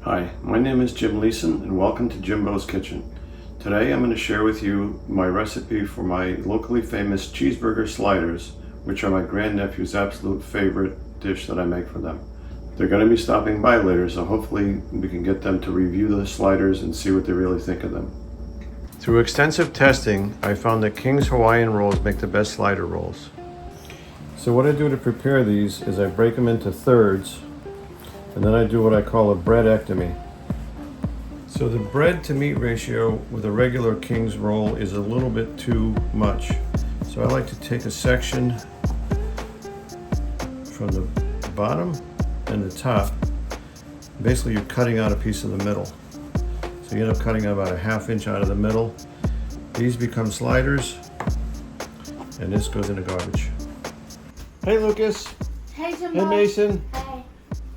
Hi, my name is Jim Leeson and welcome to Jimbo's Kitchen. Today I'm going to share with you my recipe for my locally famous cheeseburger sliders, which are my grandnephew's absolute favorite dish that I make for them. They're going to be stopping by later, so hopefully we can get them to review the sliders and see what they really think of them. Through extensive testing, I found that King's Hawaiian rolls make the best slider rolls. So what I do to prepare these is I break them into thirds, and then I do what I call a breadectomy. So the bread to meat ratio with a regular King's roll is a little bit too much. So I like to take a section from the bottom and the top. Basically you're cutting out a piece of the middle. So you end up cutting about a ½ inch out of the middle. These become sliders, and this goes in the garbage. Hey Lucas. Hey Jimbo. Hey Mason. Hey.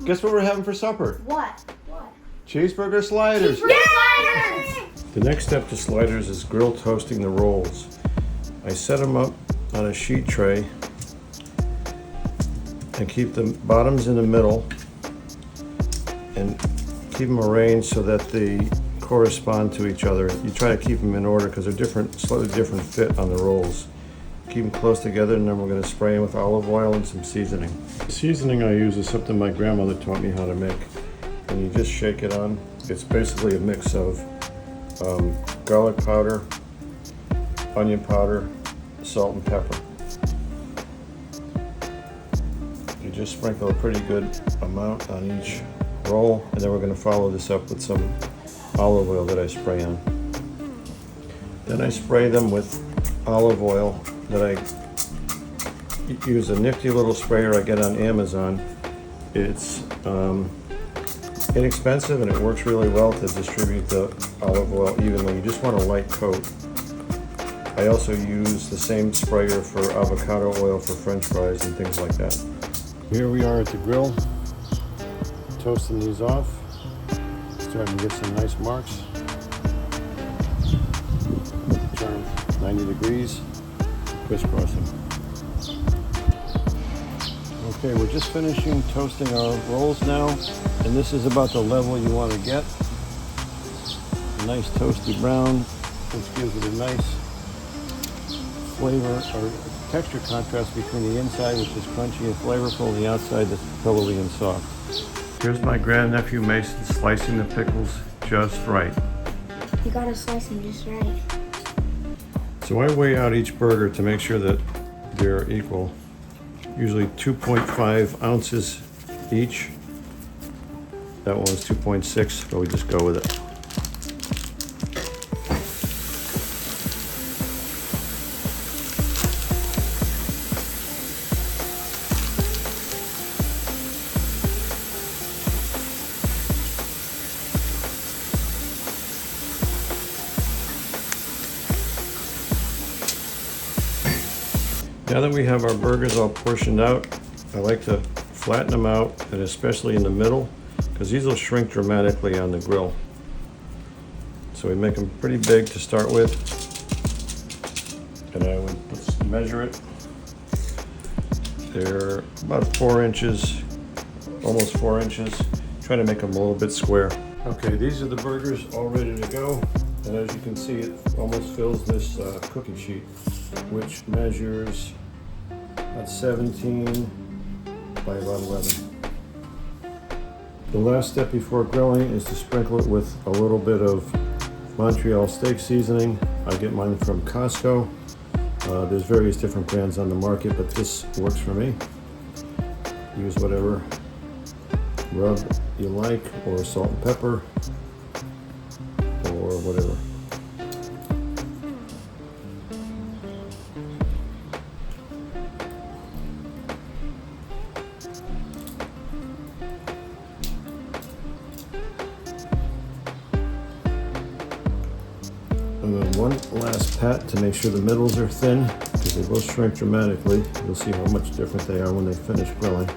Guess what we're having for supper? What? Cheeseburger sliders. Sliders! The next step to sliders is grill toasting the rolls. I set them up on a sheet tray and keep the bottoms in the middle and keep them arranged so that they correspond to each other. You try to keep them in order because they're different, slightly different fit on the rolls. Keep them close together, and then we're going to spray them with olive oil and some seasoning. The seasoning I use is something my grandmother taught me how to make. And you just shake it on. It's basically a mix of garlic powder, onion powder, salt and pepper. You just sprinkle a pretty good amount on each roll, and then we're going to follow this up with some olive oil that I spray on. Then I spray them with olive oil that I use a nifty little sprayer I get on Amazon. It's inexpensive and it works really well to distribute the olive oil evenly. You just want a light coat. I also use the same sprayer for avocado oil for French fries and things like that. Here we are at the grill, toasting these off. Starting to get some nice marks. Turn 90 degrees, crisscrossing. Okay, we're just finishing toasting our rolls now, and this is about the level you want to get. A nice toasty brown, which gives it a nice flavor or texture contrast between the inside, which is crunchy and flavorful, and the outside that's pillowy and soft. Here's my grandnephew Mason slicing the pickles just right. You gotta slice them just right. So I weigh out each burger to make sure that they're equal. Usually 2.5 ounces each. That one was 2.6, but we just go with it. Now that we have our burgers all portioned out, I like to flatten them out, and especially in the middle, because these will shrink dramatically on the grill. So we make them pretty big to start with, and I would measure it. They're about 4 inches, almost 4 inches. Try to make them a little bit square. Okay, these are the burgers all ready to go, and as you can see, it almost fills this cookie sheet, which measures about 17 by about 11. The last step before grilling is to sprinkle it with a little bit of Montreal steak seasoning. I get mine from Costco. There's various different brands on the market, but this works for me. Use whatever rub you like, or salt and pepper, or whatever. And then one last pat to make sure the middles are thin, because they will shrink dramatically. You'll see how much different they are when they finish grilling.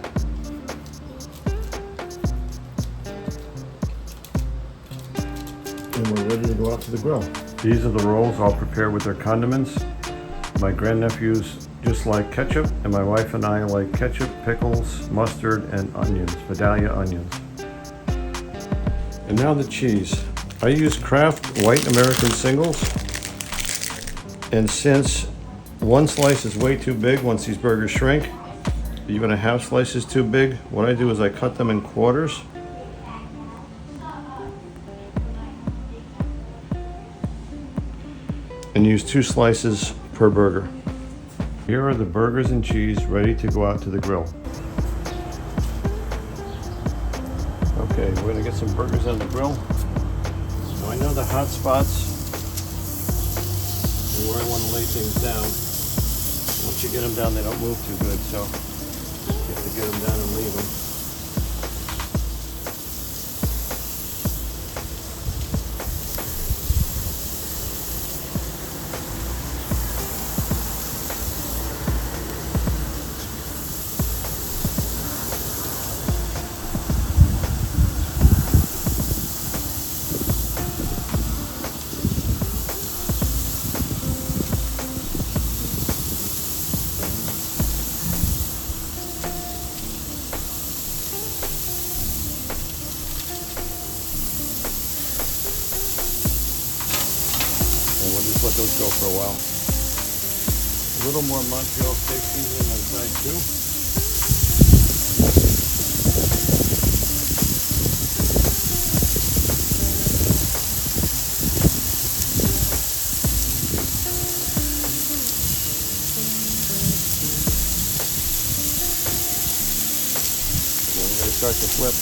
And we're ready to go out to the grill. These are the rolls I'll prepare with their condiments. My grandnephews just like ketchup, and my wife and I like ketchup, pickles, mustard, and onions, Vidalia onions. And now the cheese. I use Kraft White American Singles. And since one slice is way too big once these burgers shrink, even a half slice is too big, what I do is I cut them in quarters. And use 2 slices per burger. Here are the burgers and cheese ready to go out to the grill. Okay, we're gonna get some burgers on the grill. Now I know the hot spots and where I want to lay things down. Once you get them down, they don't move too good, so you have to get them down and leave them. Let those go for a while. A little more Montreal steak seasoning on side 2. And then we're going to start to flip.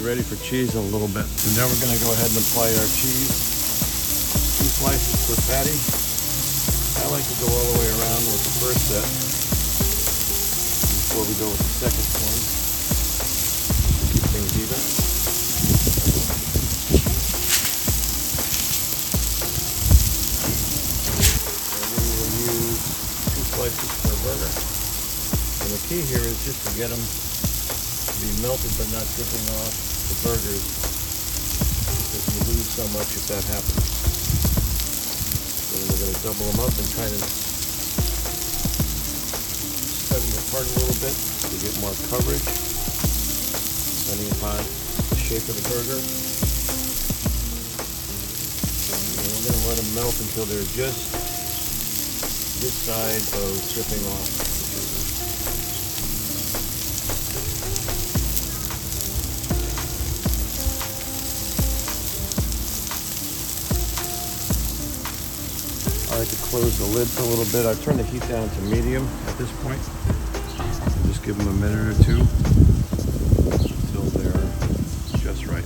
Ready for cheese in a little bit. So now we're going to go ahead and apply our cheese. 2 slices per patty. I like to go all the way around with the first set before we go with the second one to keep things even. And then we'll use 2 slices per burger. And the key here is just to get them to be melted but not dripping off the burgers, because you lose so much if that happens. So then we're going to double them up and try to spread them apart a little bit to get more coverage, depending upon the shape of the burger. And we're going to let them melt until they're just this side of dripping off. I like to close the lid for a little bit. I've turned the heat down to medium at this point. And just give them a minute or 2 until they're just right.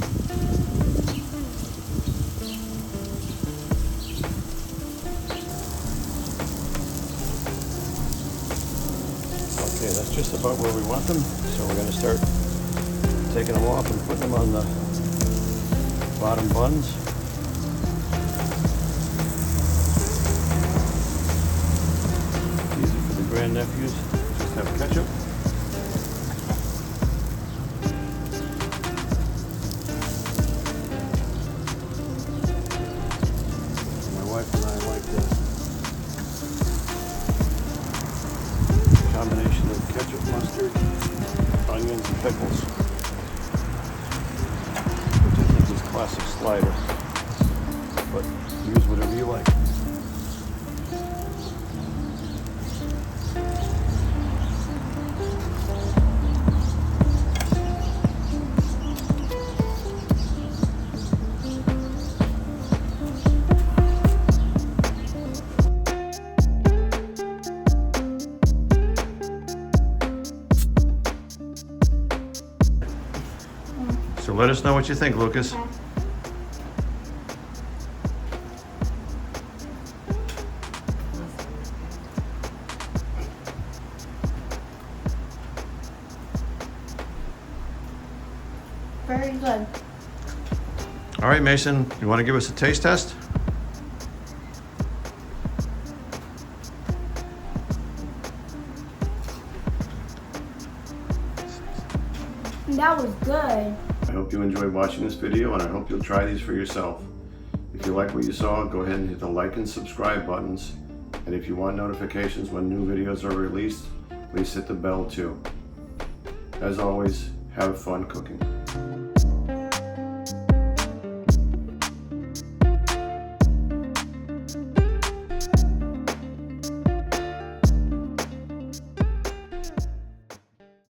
Okay, that's just about where we want them. So we're going to start taking them off and putting them on the bottom buns. Grandnephews just have ketchup. My wife and I like the combination of ketchup, mustard, onions, and pickles, which I think is classic slider, but use whatever you like. So let us know what you think, Lucas. Okay. Very good. All right, Mason, you want to give us a taste test? That was good. I hope you enjoyed watching this video, and I hope you'll try these for yourself. If you like what you saw, go ahead and hit the like and subscribe buttons. And if you want notifications when new videos are released, please hit the bell too. As always, have fun cooking.